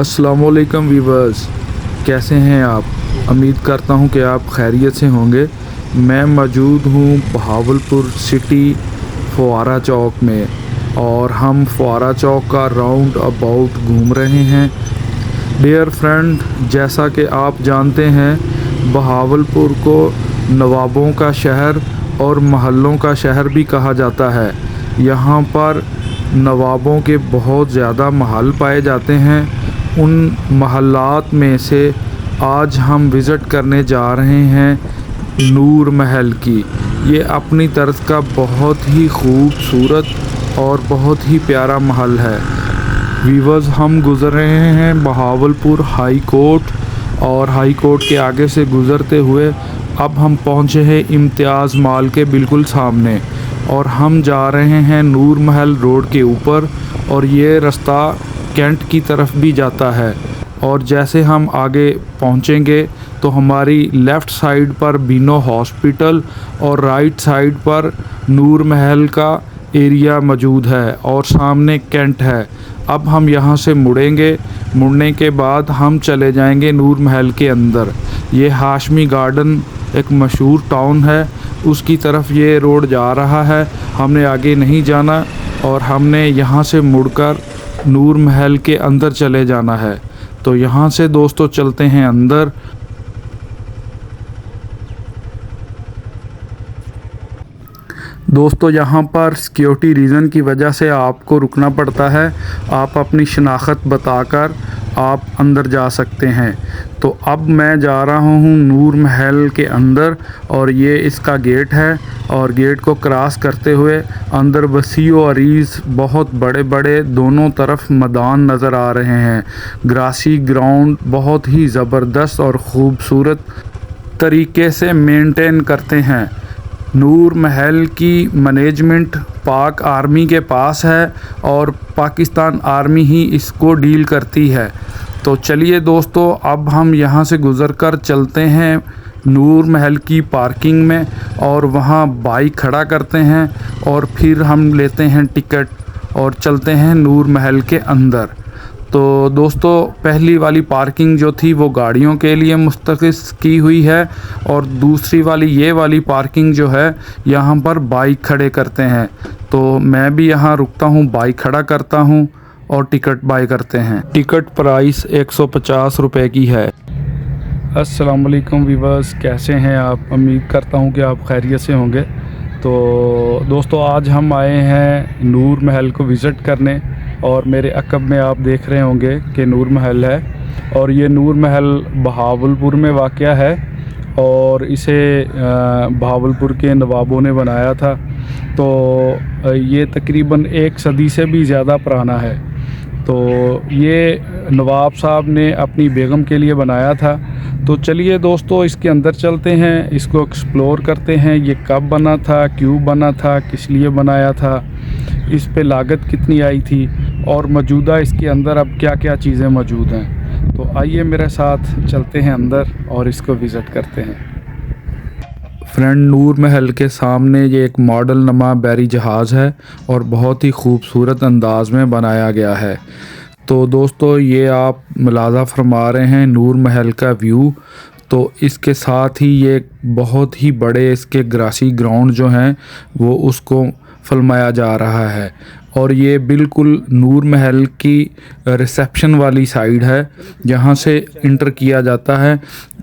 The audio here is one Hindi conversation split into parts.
अस्सलामुअलैकुम वीवर्स, कैसे हैं आप। उम्मीद करता हूं कि आप खैरियत से होंगे। मैं मौजूद हूं बहावलपुर सिटी फुआरा चौक में और हम फुआरा चौक का राउंड अबाउट घूम रहे हैं। डियर फ्रेंड, जैसा कि आप जानते हैं, बहावलपुर को नवाबों का शहर और महलों का शहर भी कहा जाता है। यहाँ पर नवाबों के बहुत ज़्यादा महल पाए जाते हैं। उन महलात में से आज हम विज़िट करने जा रहे हैं नूर महल की। ये अपनी तर्ज का बहुत ही खूबसूरत और बहुत ही प्यारा महल है। वीवर्स, हम गुज़र रहे हैं बहावलपुर हाई कोर्ट और हाई कोर्ट के आगे से गुज़रते हुए अब हम पहुँचे हैं इम्तियाज़ मॉल के बिल्कुल सामने और हम जा रहे हैं नूर महल रोड के ऊपर और ये रास्ता कैंट की तरफ भी जाता है। और जैसे हम आगे पहुंचेंगे तो हमारी लेफ़्ट साइड पर बीनो हॉस्पिटल और राइट साइड पर नूर महल का एरिया मौजूद है और सामने कैंट है। अब हम यहां से मुड़ेंगे। मुड़ने के बाद हम चले जाएंगे नूर महल के अंदर। ये हाशमी गार्डन एक मशहूर टाउन है, उसकी तरफ ये रोड जा रहा है। हमने आगे नहीं जाना और हमने यहाँ से मुड़कर नूर महल के अंदर चले जाना है। तो यहाँ से दोस्तों चलते हैं अंदर। दोस्तों, यहाँ पर सिक्योरिटी रीज़न की वजह से आपको रुकना पड़ता है। आप अपनी शनाख्त बताकर आप अंदर जा सकते हैं। तो अब मैं जा रहा हूँ नूर महल के अंदर और ये इसका गेट है और गेट को क्रॉस करते हुए अंदर वसीओ अरीज़ बहुत बड़े बड़े दोनों तरफ मैदान नज़र आ रहे हैं। ग्रासी ग्राउंड बहुत ही ज़बरदस्त और ख़ूबसूरत तरीके से मेंटेन करते हैं। नूर महल की मैनेजमेंट पाक आर्मी के पास है और पाकिस्तान आर्मी ही इसको डील करती है। तो चलिए दोस्तों, अब हम यहाँ से गुज़रकर चलते हैं नूर महल की पार्किंग में और वहाँ बाइक खड़ा करते हैं और फिर हम लेते हैं टिकट और चलते हैं नूर महल के अंदर। तो दोस्तों, पहली वाली पार्किंग जो थी वो गाड़ियों के लिए मुख्तस की हुई है और दूसरी वाली ये वाली पार्किंग जो है यहाँ पर बाइक खड़े करते हैं। तो मैं भी यहाँ रुकता हूँ, बाइक खड़ा करता हूँ और टिकट बाय करते हैं। टिकट प्राइस 150 रुपये की है। अस्सलाम वालेकुम वीवर्स, कैसे हैं आप। उम्मीद करता हूँ कि आप खैरियत से होंगे। तो दोस्तों, आज हम आए हैं नूर महल को विज़िट करने और मेरे अक़ब में आप देख रहे होंगे कि नूर महल है और ये नूर महल बहावलपुर में वाक़या है और इसे बहावलपुर के नवाबों ने बनाया था। तो ये तकरीबन 1 सदी से भी ज़्यादा पुराना है। तो ये नवाब साहब ने अपनी बेगम के लिए बनाया था। तो चलिए दोस्तों, इसके अंदर चलते हैं, इसको एक्सप्लोर करते हैं। ये कब बना था, क्यों बना था, किस लिए बनाया था, इस पे लागत कितनी आई थी और मौजूदा इसके अंदर अब क्या क्या चीज़ें मौजूद हैं। तो आइए मेरे साथ चलते हैं अंदर और इसको विज़िट करते हैं। फ्रेंड, नूर महल के सामने ये एक मॉडल नमा बैरी जहाज़ है और बहुत ही खूबसूरत अंदाज में बनाया गया है। तो दोस्तों, ये आप मुलाज़ा फरमा रहे हैं नूर महल का व्यू। तो इसके साथ ही ये बहुत ही बड़े इसके ग्रासी ग्राउंड जो हैं वो उसको फिल्माया जा रहा है और ये बिल्कुल नूर महल की रिसेप्शन वाली साइड है जहाँ से इंटर किया जाता है।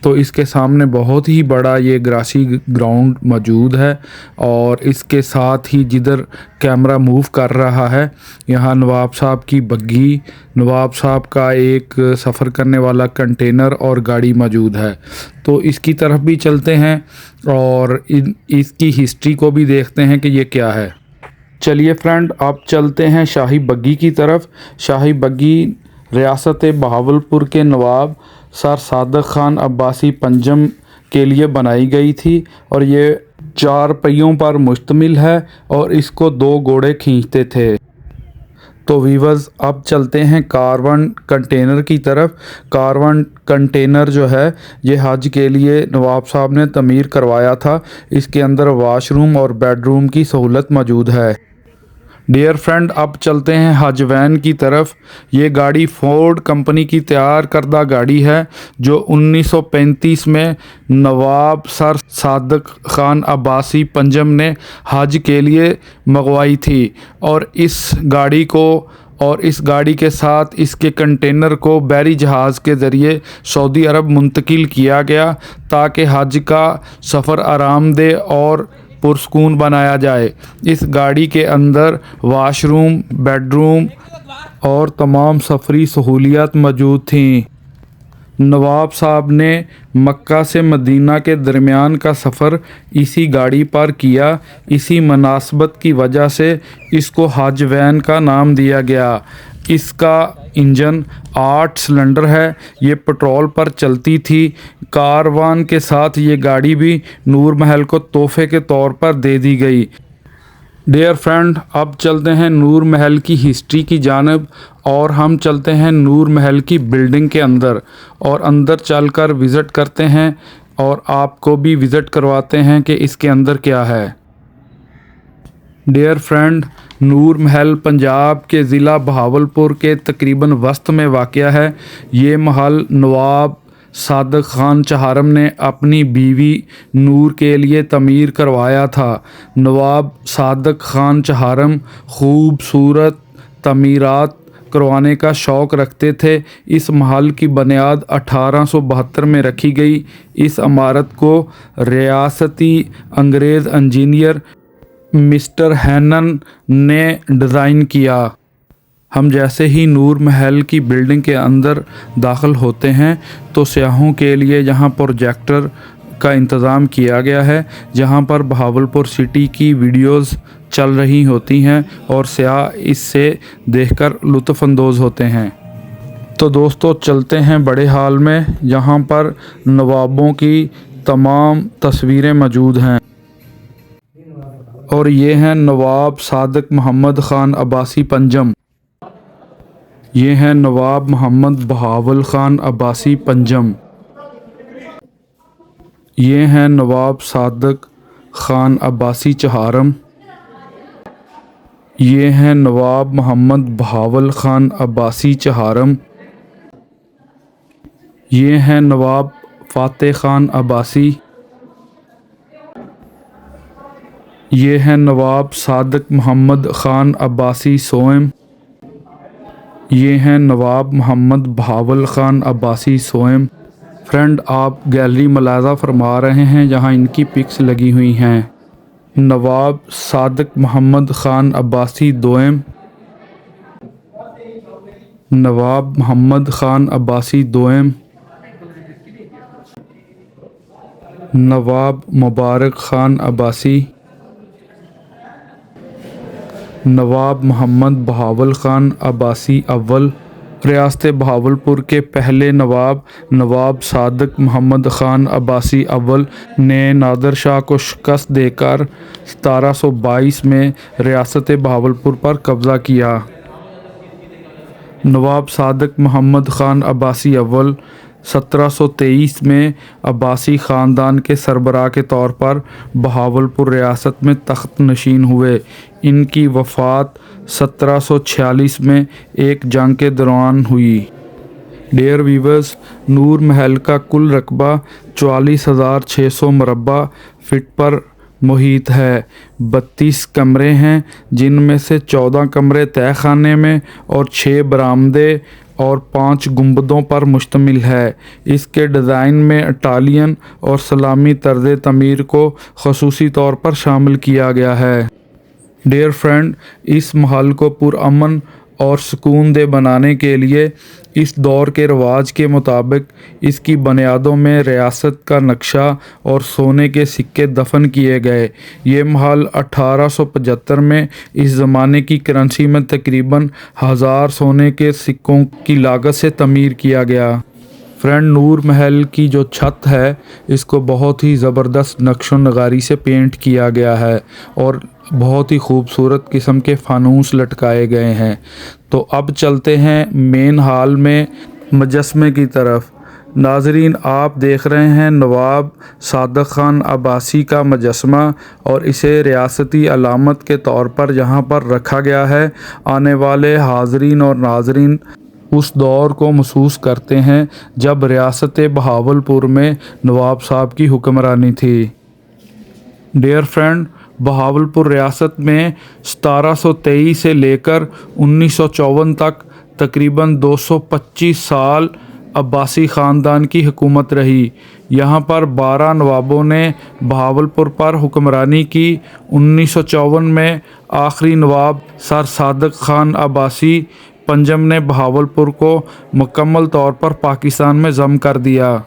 तो इसके सामने बहुत ही बड़ा ये ग्रासी ग्राउंड मौजूद है और इसके साथ ही जिधर कैमरा मूव कर रहा है यहाँ नवाब साहब की बग्घी, नवाब साहब का एक सफ़र करने वाला कंटेनर और गाड़ी मौजूद है। तो इसकी तरफ भी चलते हैं और इसकी हिस्ट्री को भी देखते हैं कि ये क्या है। चलिए फ्रेंड, अब चलते हैं शाही बग्घी की तरफ। शाही बग्घी रियासत बहावलपुर के नवाब सर सादक ख़ान अब्बासी पंजम के लिए बनाई गई थी और ये 4 पहियों पर मुश्तमिल है और इसको 2 घोड़े खींचते थे। तो वीवर्स, अब चलते हैं कारवान कंटेनर की तरफ। कारवान कंटेनर जो है ये हज के लिए नवाब साहब ने तमीर करवाया था। इसके अंदर वाशरूम और बेडरूम की सहूलत मौजूद है। डियर फ्रेंड, अब चलते हैं हज वैन की तरफ। ये गाड़ी फोर्ड कंपनी की तैयार करदा गाड़ी है जो 1935 में नवाब सर सादक ख़ान अब्बासी पंजम ने हज के लिए मंगवाई थी और इस गाड़ी के साथ इसके कंटेनर को बहरी जहाज़ के ज़रिए सऊदी अरब मुंतकिल किया गया ताकि हज का सफ़र आरामदेह और पुरस्कून बनाया जाए। इस गाड़ी के अंदर वाशरूम, बेडरूम और तमाम सफरी सहूलियात मौजूद थीं। नवाब साहब ने मक्का से मदीना के दरमियान का सफ़र इसी गाड़ी पर किया। इसी मुनासबत की वजह से इसको हज वैन का नाम दिया गया। इसका इंजन 8 सिलेंडर है। ये पेट्रोल पर चलती थी। कारवान के साथ ये गाड़ी भी नूर महल को तोहफे के तौर पर दे दी गई। डियर फ्रेंड, अब चलते हैं नूर महल की हिस्ट्री की जानब और हम चलते हैं नूर महल की बिल्डिंग के अंदर और अंदर चलकर विज़िट करते हैं और आपको भी विज़िट करवाते हैं कि इसके अंदर क्या है। डियर फ्रेंड, नूर महल पंजाब के ज़िला बहावलपुर के तकरीबन वस्त में वाक़या है। ये महल नवाब सादक ख़ान चहारम ने अपनी बीवी नूर के लिए तमीर करवाया था। नवाब सादक ख़ान चहारम खूबसूरत तमीरात करवाने का शौक़ रखते थे। इस महल की बुनियाद 1872 में रखी गई। इस इमारत को रियासती अंग्रेज़ इंजीनियर मिस्टर हैनन ने डिज़ाइन किया। हम जैसे ही नूर महल की बिल्डिंग के अंदर दाखिल होते हैं तो सयाहों के लिए यहाँ प्रोजेक्टर का इंतज़ाम किया गया है, जहाँ पर बहावलपुर सिटी की वीडियोस चल रही होती हैं और सयाह इससे देखकर लुत्फ़अंदोज़ होते हैं। तो दोस्तों, चलते हैं बड़े हाल में, जहाँ पर नवाबों की तमाम तस्वीरें मौजूद हैं और ये हैं नवाब सादक मोहम्मद ख़ान अब्बासी पंजम। ये हैं नवाब मोहम्मद बहावल ख़ान अब्बासी पंजम। ये हैं नवाब सादक ख़ान अब्बासी चहारम। ये हैं नवाब मोहम्मद बहावल ख़ान अब्बासी चहारम। ये हैं नवाब फ़ातेह ख़ान अब्बासी। ये हैं नवाब सादक मोहम्मद ख़ान अब्बासी सोएम। ये हैं नवाब मोहम्मद बहावल ख़ान अब्बासी सोएम। फ्रेंड, आप गैलरी मुलाज़ा फरमा रहे हैं जहां इनकी पिक्स लगी हुई हैं। नवाब सादक मोहम्मद ख़ान अब्बासी दोएम, नवाब मोहम्मद ख़ान अब्बासी दोएम, नवाब मुबारक ख़ान अब्बासी, नवाब मोहम्मद बहावल ख़ान अब्बासी अव्वल। रियासत बहावलपुर के पहले नवाब सादक मोहम्मद ख़ान अब्बासी अव्वल ने नादर शाह को शिकस्त देकर 1722 में रियासत बहावलपुर पर कब्ज़ा किया। नवाब सादक मोहम्मद ख़ान अब्बासी अव्वल 1723 में अब्बासी ख़ानदान के सरबराह के तौर पर बहावलपुर रियासत में तख्त नशीन हुए। इनकी वफ़ात 1746 में एक जंग के दौरान हुई। डियर वीवर्स, नूर महल का कुल रकबा 44,600 मुरबा फ़िट पर मुहित है। 32 कमरे हैं, जिनमें से 14 कमरे तय खाने में और 6 बरामदे और 5 गुंबदों पर मुश्तमिल है। इसके डिज़ाइन में इटालियन और इस्लामी तर्ज़ तमीर को ख़ुसूसी तौर पर शामिल किया गया है। डियर फ्रेंड, इस महल को पुरअमन और सुकून दे बनाने के लिए इस दौर के रवाज के मुताबिक इसकी बुनियादों में रियासत का नक्शा और सोने के सिक्के दफन किए गए। ये महल 1875 में इस ज़माने की करेंसी में तकरीबन 1000 सोने के सिक्कों की लागत से तमीर किया गया। फ्रेंड, नूर महल की जो छत है इसको बहुत ही ज़बरदस्त नक्शो नगारी से पेंट किया गया है और बहुत ही खूबसूरत किस्म के फानूस लटकाए गए हैं। तो अब चलते हैं मेन हाल में मुजस्मे की तरफ। नाजरीन, आप देख रहे हैं नवाब सादक ख़ान अब्बासी का मुजस्समा और इसे रियासती अलामत के तौर पर यहाँ पर रखा गया है। आने वाले हाज़रीन और नाजरीन उस दौर को महसूस करते हैं जब रियासत बहावलपुर में नवाब साहब की हुक्मरानी थी। डियर फ्रेंड, बहावलपुर रियासत में 1723 से लेकर 1954 तक तकरीबन 225 साल अब्बासी ख़ानदान की हुकूमत रही। यहाँ पर 12 नवाबों ने बहावलपुर पर हुक्मरानी की। 1954 में आखिरी नवाब सर सादक ख़ान अब्बासी पंजम ने बहावलपुर को मुकम्मल तौर पर पाकिस्तान में ज़म कर दिया।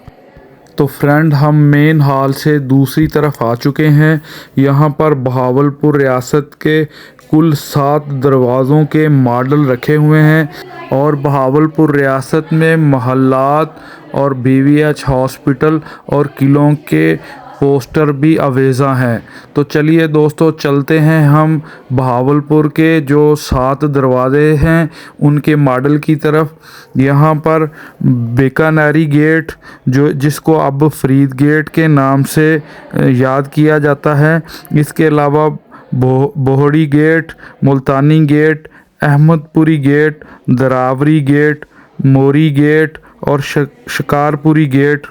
तो फ्रेंड, हम मेन हॉल से दूसरी तरफ आ चुके हैं। यहाँ पर बहावलपुर रियासत के कुल 7 दरवाज़ों के मॉडल रखे हुए हैं और बहावलपुर रियासत में महल्लात और BVH हॉस्पिटल और किलों के पोस्टर भी अवेज़ा हैं। तो चलिए दोस्तों, चलते हैं हम बहावलपुर के जो 7 दरवाज़े हैं उनके मॉडल की तरफ। यहाँ पर बीकानेरी गेट, जिसको अब फरीद गेट के नाम से याद किया जाता है। इसके अलावा बोहड़ी गेट, मुल्तानी गेट, अहमदपुरी गेट, दरावरी गेट, मोरी गेट और शिकारपुरी गेट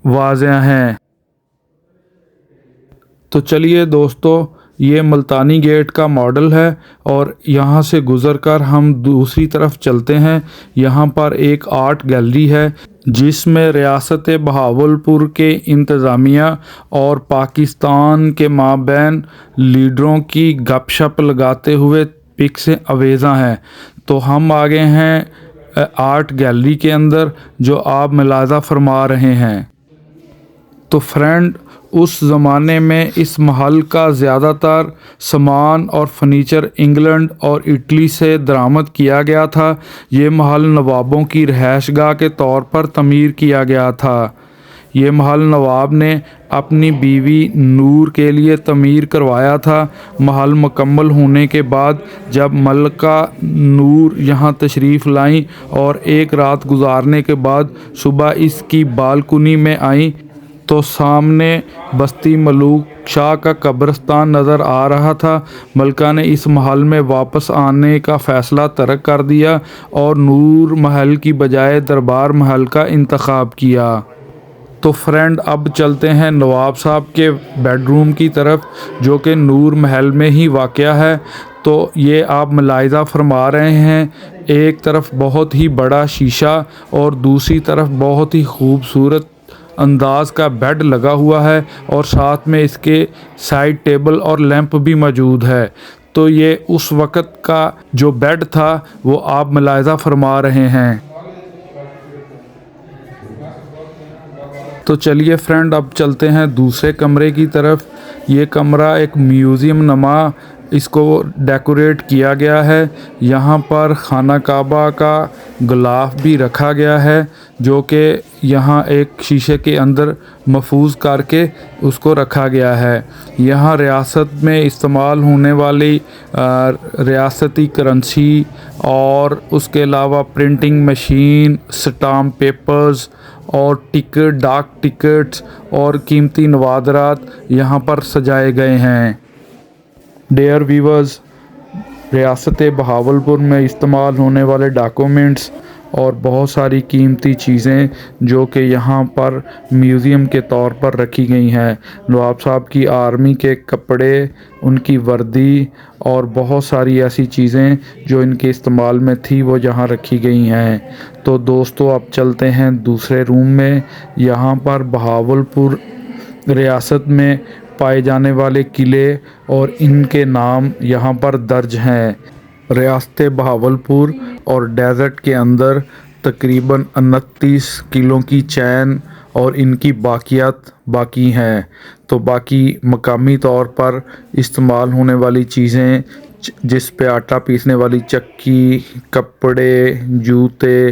वाज़े हैं। तो चलिए दोस्तों, ये मुल्तानी गेट का मॉडल है और यहाँ से गुज़रकर हम दूसरी तरफ चलते हैं। यहाँ पर एक आर्ट गैलरी है जिसमें रियासत बहावलपुर के इंतज़ामिया और पाकिस्तान के माबैन लीडरों की गपशप लगाते हुए पिक्स अवेज़ा हैं। तो हम आ गए हैं आर्ट गैलरी के अंदर, जो आप मुलाज़ा फरमा रहे हैं। तो फ्रेंड, उस ज़माने में इस महल का ज़्यादातर सामान और फर्नीचर इंग्लैंड और इटली से दरामद किया गया था। ये महल नवाबों की रहायशगाह के तौर पर तमीर किया गया था। ये महल नवाब ने अपनी बीवी नूर के लिए तमीर करवाया था। महल मुकम्मल होने के बाद जब मलका नूर यहाँ तशरीफ़ लाईं और एक रात गुजारने के बाद सुबह इसकी बालकुनी में आईं तो सामने बस्ती मलूक शाह का कब्रिस्तान नज़र आ रहा था। मलका ने इस महल में वापस आने का फ़ैसला तर्क कर दिया और नूर महल की बजाय दरबार महल का इंतखाब किया। तो फ्रेंड, अब चलते हैं नवाब साहब के बेडरूम की तरफ, जो कि नूर महल में ही वाक़या है। तो ये आप मुलाहिज़ा फरमा रहे हैं, एक तरफ बहुत ही बड़ा शीशा और दूसरी तरफ बहुत ही खूबसूरत अंदाज का बेड लगा हुआ है और साथ में इसके साइड टेबल और लैंप भी मौजूद है। तो ये उस वक़्त का जो बेड था वो आप मुलाहिज़ा फरमा रहे हैं। तो चलिए फ्रेंड, अब चलते हैं दूसरे कमरे की तरफ। ये कमरा एक म्यूज़ियम नमा इसको डेकोरेट किया गया है। यहाँ पर खाना काबा का गिलाफ भी रखा गया है, जो कि यहाँ एक शीशे के अंदर महफूज करके उसको रखा गया है। यहाँ रियासत में इस्तेमाल होने वाली रियासती करेंसी और उसके अलावा प्रिंटिंग मशीन, स्टाम्प पेपर्स और टिकट, डाक टिकट्स और कीमती नवादरात यहाँ पर सजाए गए हैं। डियर व्यूअर्स, रियासत बहावलपुर में इस्तेमाल होने वाले डॉक्यूमेंट्स और बहुत सारी कीमती चीज़ें जो कि यहाँ पर म्यूज़ियम के तौर पर रखी गई हैं। नवाब साहब की आर्मी के कपड़े, उनकी वर्दी और बहुत सारी ऐसी चीज़ें जो इनके इस्तेमाल में थी वो यहाँ रखी गई हैं। तो दोस्तों, अब चलते हैं दूसरे रूम में। यहाँ पर बहावलपुर रियासत में पाए जाने वाले किले और इनके नाम यहाँ पर दर्ज हैं। रियासत बहावलपुर और डेज़र्ट के अंदर तकरीबन 29 किलों की चैन और इनकी बाकियात बाकी हैं। तो बाकी मकामी तौर पर इस्तेमाल होने वाली चीज़ें, जिस पे आटा पीसने वाली चक्की, कपड़े, जूते,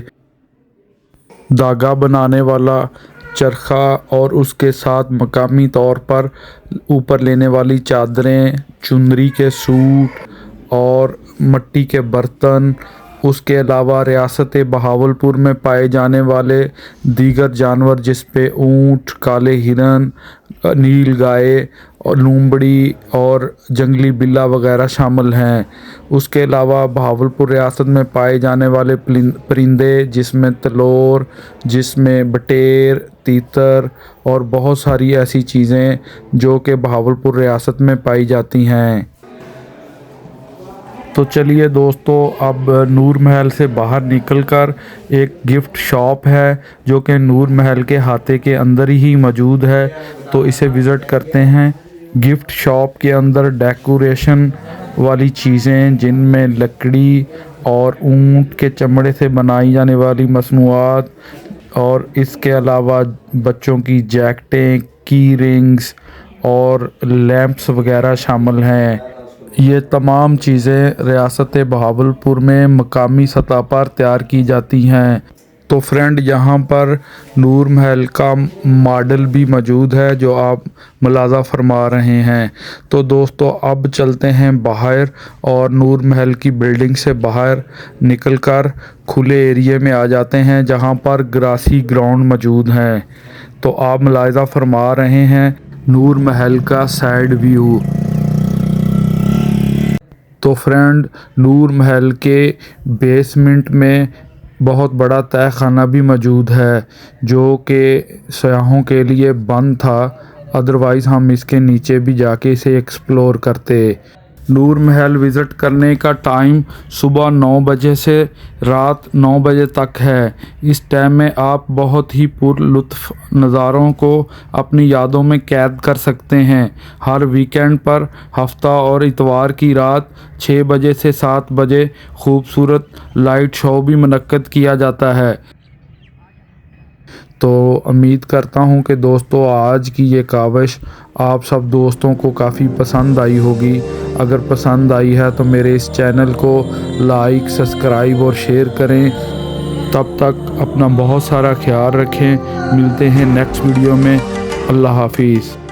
धागा बनाने वाला चरखा और उसके साथ मकामी तौर पर ऊपर लेने वाली चादरें, चुनरी के सूट और मिट्टी के बर्तन, उसके अलावा रियासत बहावलपुर में पाए जाने वाले दीगर जानवर जिस पे ऊँट, काले हिरन, नील गाय और लूमड़ी और जंगली बिल्ला वगैरह शामिल हैं। उसके अलावा बहावलपुर रियासत में पाए जाने वाले परिंदे जिसमें तलोर, जिसमें बटेर, तीतर और बहुत सारी ऐसी चीज़ें जो कि बहावलपुर रियासत में पाई जाती हैं। तो चलिए दोस्तों, अब नूर महल से बाहर निकलकर एक गिफ्ट शॉप है जो कि नूर महल के हाते के अंदर ही मौजूद है, तो इसे विज़िट करते हैं। गिफ्ट शॉप के अंदर डेकोरेशन वाली चीज़ें जिनमें लकड़ी और ऊँट के चमड़े से बनाई जाने वाली मसनूआत और इसके अलावा बच्चों की जैकेटें, की रिंग्स और लैंप्स वगैरह शामिल हैं। ये तमाम चीज़ें रियासत बहावलपुर में मकामी सतह पर तैयार की जाती हैं। तो फ्रेंड, यहाँ पर नूर महल का मॉडल भी मौजूद है जो आप मुलाज़ा फरमा रहे हैं। तो दोस्तों, अब चलते हैं बाहर और नूर महल की बिल्डिंग से बाहर निकलकर खुले एरिए में आ जाते हैं जहाँ पर ग्रासी ग्राउंड मौजूद हैं। तो आप मुलाज़ा फरमा रहे हैं नूर महल का साइड व्यू। तो फ्रेंड, नूर महल के बेसमेंट में बहुत बड़ा तहखाना भी मौजूद है जो कि सयाहों के लिए बंद था, अदरवाइज़ हम इसके नीचे भी जाके इसे एक्सप्लोर करते। नूर महल विज़िट करने का टाइम सुबह 9 बजे से रात 9 बजे तक है। इस टाइम में आप बहुत ही पुरलुत्फ़ नज़ारों को अपनी यादों में कैद कर सकते हैं। हर वीकेंड पर हफ्ता और इतवार की रात 6 बजे से 7 बजे खूबसूरत लाइट शो भी मुनक्कद किया जाता है। तो उम्मीद करता हूँ कि दोस्तों आज की ये काविश आप सब दोस्तों को काफ़ी पसंद आई होगी। अगर पसंद आई है तो मेरे इस चैनल को लाइक, सब्सक्राइब और शेयर करें। तब तक अपना बहुत सारा ख्याल रखें। मिलते हैं नेक्स्ट वीडियो में। अल्लाह हाफिज़।